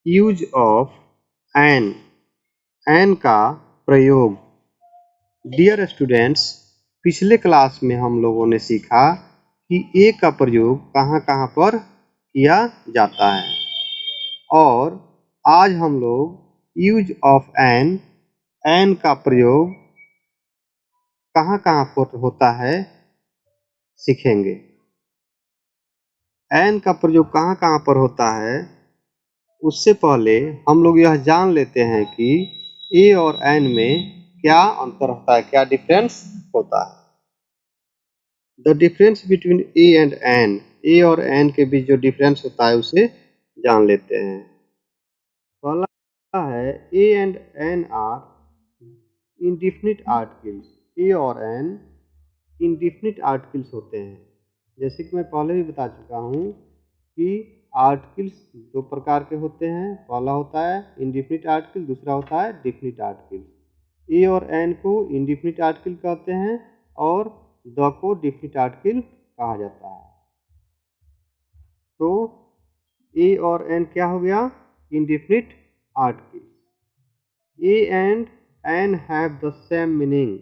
Use of N, N का प्रयोग। Dear students, पिछले क्लास में हम लोगों ने सीखा कि ए का प्रयोग कहाँ कहाँ पर किया जाता है, और आज हम लोग यूज ऑफ एन का प्रयोग कहाँ कहाँ पर होता है सीखेंगे। एन का प्रयोग कहाँ कहाँ पर होता है, उससे पहले हम लोग यह जान लेते हैं कि ए और एन में क्या अंतर होता है, क्या डिफरेंस होता है। The difference between A and an, A और एन के बीच जो डिफरेंस होता है उसे जान लेते हैं। पहला है A and an are indefinite articles. A और एन इंडिफिनिट आर्टिकल्स होते हैं। जैसे कि मैं पहले भी बता चुका हूँ कि आर्टिकल्स दो प्रकार के होते हैं। पहला होता है इंडिफिनिट आर्टिकल, दूसरा होता है डिफिनिट आर्टिकल। ए और एन को इंडिफिनिट आर्टिकल कहते हैं और द को डिफिनिट आर्टिकल कहा जाता है। तो ए और एन क्या हो गया, indefinite article. A and an have the same meaning.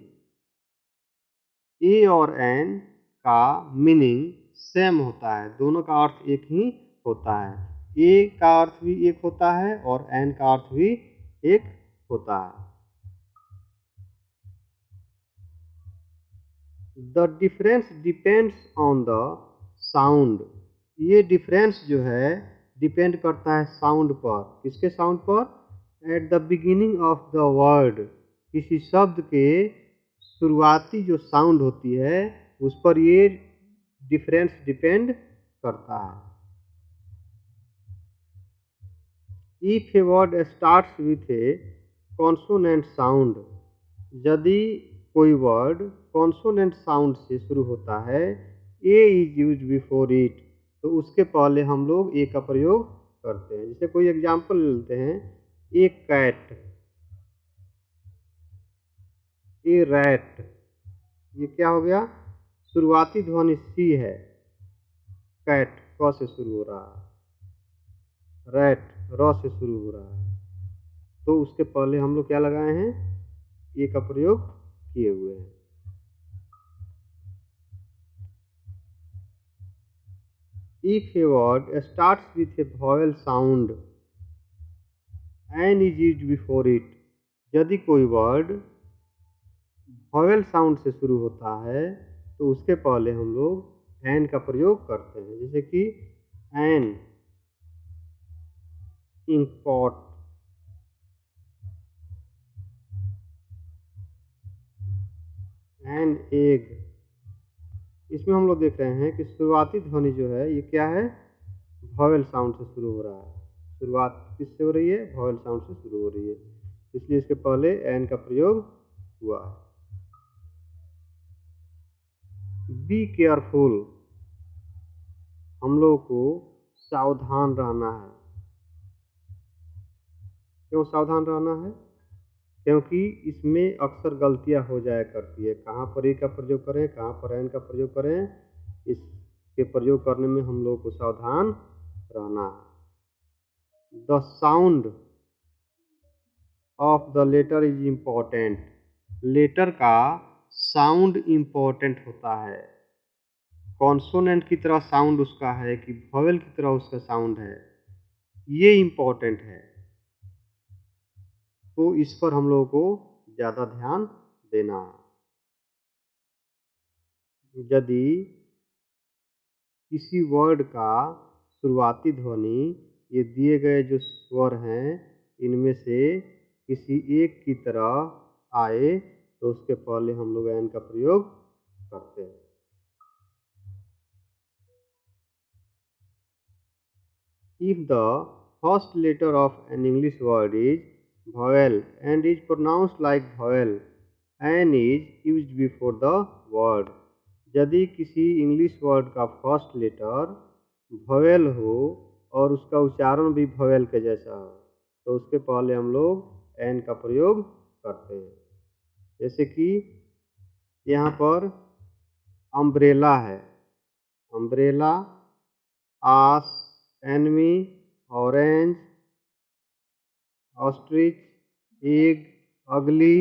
A और एन का मीनिंग सेम होता है, दोनों का अर्थ एक ही होता है। ए का अर्थ भी एक होता है और एन का अर्थ भी एक होता है। The difference depends on the sound. ये डिफरेंस जो है डिपेंड करता है साउंड पर। किसके साउंड पर? At the beginning of the word, किसी शब्द के शुरुआती जो साउंड होती है उस पर ये डिफरेंस डिपेंड करता है। If a word starts with A consonant sound, यदि कोई वर्ड कॉन्सोनेंट साउंड से शुरू होता है, ए इज यूज बिफोर इट, तो उसके पहले हम लोग ए का प्रयोग करते हैं। जैसे कोई एग्जाम्पल लेते हैं, ए कैट, ए रैट, ये क्या हो गया, शुरुआती ध्वनि सी है, कैट क से शुरू हो रहा है, रैट र से शुरू हो रहा है, तो उसके पहले हम लोग क्या लगाए हैं, ए का प्रयोग किए हुए हैं। If a word starts with a vowel sound, n is used before it, यदि कोई वर्ड वॉवेल साउंड से शुरू होता है तो उसके पहले हम लोग एन का प्रयोग करते हैं। जैसे कि एन इम्पॉर्ट, एन एग, इसमें हम लोग देख रहे हैं कि शुरुआती ध्वनि जो है ये क्या है, वॉवेल साउंड से शुरू हो रहा है। शुरुआत किससे हो रही है, वॉवेल साउंड से शुरू हो रही है, इसलिए इसके पहले एन का प्रयोग हुआ है। बी केयरफुल, हम लोगों को सावधान रहना है। क्यों सावधान रहना है? क्योंकि इसमें अक्सर गलतियां हो जाया करती है। कहाँ पर ए का प्रयोग करें, कहाँ पर एन का प्रयोग करें, इसके प्रयोग करने में हम लोग को सावधान रहना है। The sound of the letter is important, letter का साउंड इम्पोर्टेंट होता है। कॉन्सोनेंट की तरह साउंड उसका है कि वॉवेल की तरह उसका साउंड है, ये इम्पोर्टेंट है। तो इस पर हम लोगों को ज़्यादा ध्यान देना है। यदि किसी वर्ड का शुरुआती ध्वनि, ये दिए गए जो स्वर हैं इनमें से किसी एक की तरह आए तो उसके पहले हम लोग एन का प्रयोग करते हैं। If the first letter of an English word is vowel and is pronounced like vowel, n is used before the word. यदि किसी इंग्लिश वर्ड का फर्स्ट लेटर वॉवेल हो और उसका उच्चारण भी वॉवेल के जैसा हो तो उसके पहले हम लोग एन का प्रयोग करते हैं। जैसे कि यहाँ पर अम्ब्रेला है, अम्ब्रेला, आस, एनमी, ऑरेंज, ऑस्ट्रिच, एग, अगली,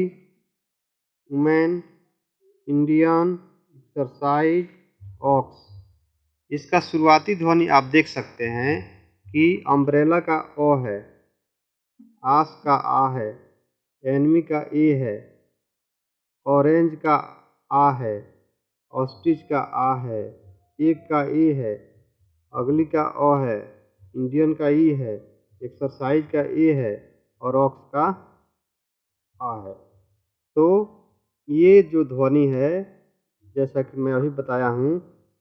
वुमेन, इंडियन, एक्सरसाइज, ऑक्स। इसका शुरुआती ध्वनि आप देख सकते हैं कि अम्ब्रेला का ओ है, आस का आ है, एनमी का ए है, ऑरेंज का आ है, ऑस्ट्रिच का आ है, एग का ए है, अगली का ओ है, इंडियन का ई है, एक्सरसाइज का ए है और ऑक्स का आ है। तो ये जो ध्वनि है, जैसा कि मैं अभी बताया हूँ,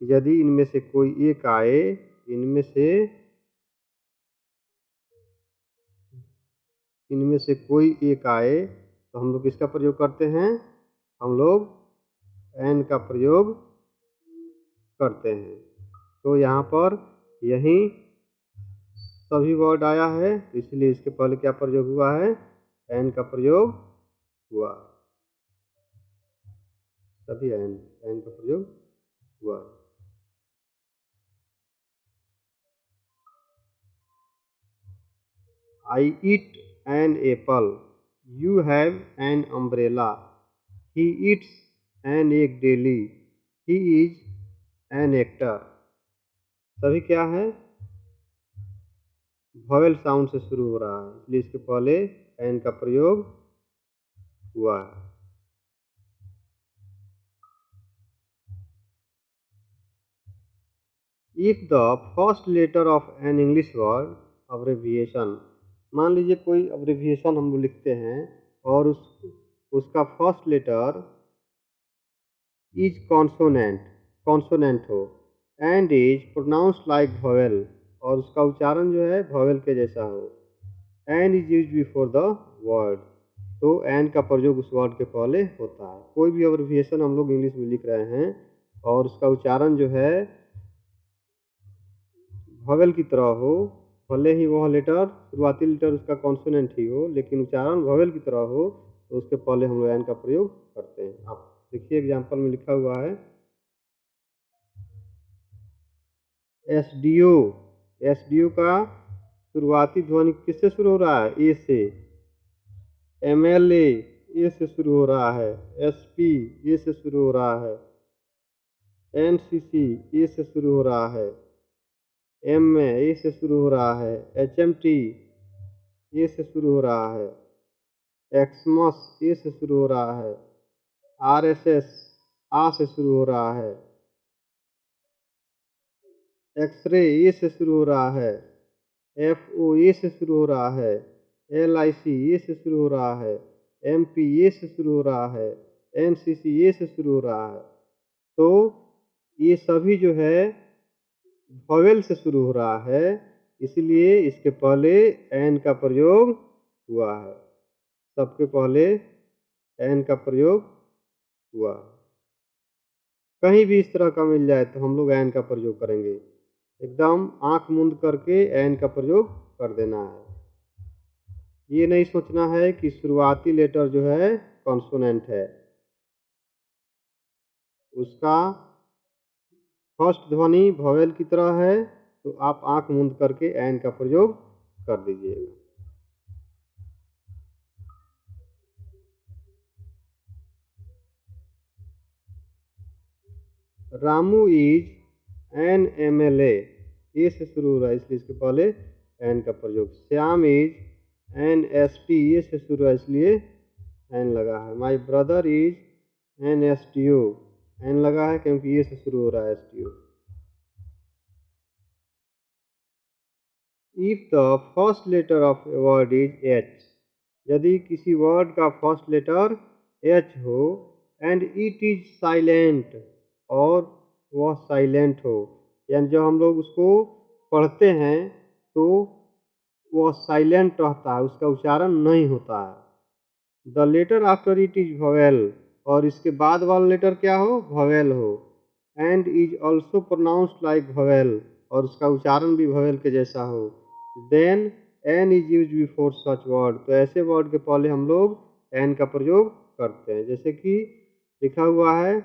यदि इनमें से कोई एक आए, इनमें से कोई एक आए तो हम लोग किसका प्रयोग करते हैं? हम लोग एन का प्रयोग करते हैं। तो यहाँ पर यही सभी वर्ड आया है, इसलिए इसके पहले क्या प्रयोग हुआ है? एन का प्रयोग हुआ, सभी एन का प्रयोग हुआ। I eat an apple. You have an umbrella. He eats an egg daily. He is an actor. सभी क्या है? वॉवेल साउंड से शुरू हो रहा है, इसलिए इसके पहले एन का प्रयोग हुआ है। If the first letter of an English word abbreviation, मान लीजिए कोई अब्रिविएशन हम लोग लिखते हैं और उसका फर्स्ट लेटर इज कॉन्सोनेंट हो and is pronounced like vowel, और उसका उच्चारण जो है वॉवेल के जैसा हो, an is used before the word, तो एन का प्रयोग उस वर्ड के पहले होता है। कोई भी अब्रिविएशन हम लोग इंग्लिश में लिख रहे हैं और उसका उच्चारण जो है वॉवेल की तरह हो, भले ही वह लेटर शुरुआती लेटर उसका कॉन्सोनेंट ही हो, लेकिन उच्चारण वॉवेल की तरह हो, तो उसके पहले हम लोग एन का प्रयोग करते हैं। आप देखिए एग्जाम्पल में लिखा हुआ है एसडीओ। एसडीओ का शुरुआती ध्वनि किससे शुरू हो रहा है? ए से। एमएलए ए से शुरू हो रहा है, एसपी ए से शुरू हो रहा है, एनसीसी ए से शुरू हो रहा है, एम में ए से शुरू हो रहा है, एचएमटी ए से शुरू हो रहा है, एक्समस ए से शुरू हो रहा है, आरएसएस आ से शुरू हो रहा है, एक्सरे ए से शुरू हो रहा है, एफओ ए से शुरू हो रहा है, एलआईसी ए से शुरू हो रहा है, एमपी ए से शुरू हो रहा है, एनसीसी ए से शुरू हो रहा है। तो ये सभी जो है वॉवेल से शुरू हो रहा है, इसलिए इसके पहले एन का प्रयोग हुआ है। सबके पहले एन का प्रयोग हुआ। कहीं भी इस तरह का मिल जाए तो हम लोग एन का प्रयोग करेंगे, एकदम आंख मूंद करके एन का प्रयोग कर देना है। ये नहीं सोचना है कि शुरुआती लेटर जो है कॉन्सोनेंट है, उसका फर्स्ट ध्वनि वॉवेल की तरह है, तो आप आंख मूंद करके एन का प्रयोग कर दीजिएगा। रामू इज एन एमएलए, ए से शुरू हो रहा है, इसलिए इसके पहले एन का प्रयोग। Shyam is an S P, A से शुरू है, इसलिए एन लगा है। My brother is an S T O, an लगा है क्योंकि ए से शुरू हो रहा है, S T O. If the first letter of a word is H, यदि किसी वर्ड का फर्स्ट लेटर एच हो एंड इट इज साइलेंट, और वह साइलेंट हो, यानी जब हम लोग उसको पढ़ते हैं तो वह साइलेंट रहता है, उसका उच्चारण नहीं होता है। The letter after it is vowel, और इसके बाद वाला लेटर क्या हो? वॉवेल हो। And is also pronounced like vowel, और उसका उच्चारण भी वॉवेल के जैसा हो, then an is use before such word, तो ऐसे वर्ड के पहले हम लोग एन का प्रयोग करते हैं। जैसे कि लिखा हुआ है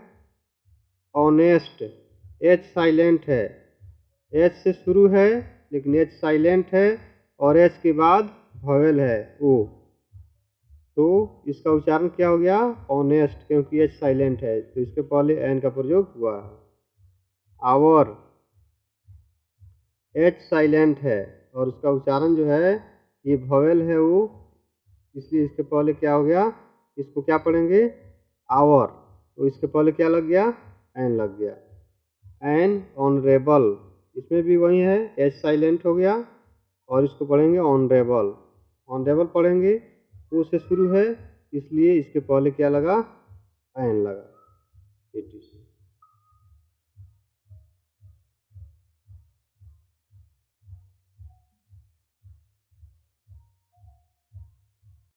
ऑनेस्ट, एच साइलेंट है, एच से शुरू है लेकिन एच साइलेंट है, और एच के बाद वॉवेल है ओ, तो इसका उच्चारण क्या हो गया? ऑनेस्ट, क्योंकि एच साइलेंट है तो इसके पहले एन का प्रयोग हुआ है। आवर एच साइलेंट है और उसका उच्चारण जो है ये वॉवेल है वो, इसलिए इसके पहले क्या हो गया? इसको क्या पढ़ेंगे? आवर, तो इसके पहले क्या लग गया? एन लग गया। एन ऑनरेबल, इसमें भी वही है, एच साइलेंट हो गया और इसको पढ़ेंगे ऑनरेबल। ऑनरेबल पढ़ेंगे, ओ से शुरू है इसलिए इसके पहले क्या लगा? एन लगा।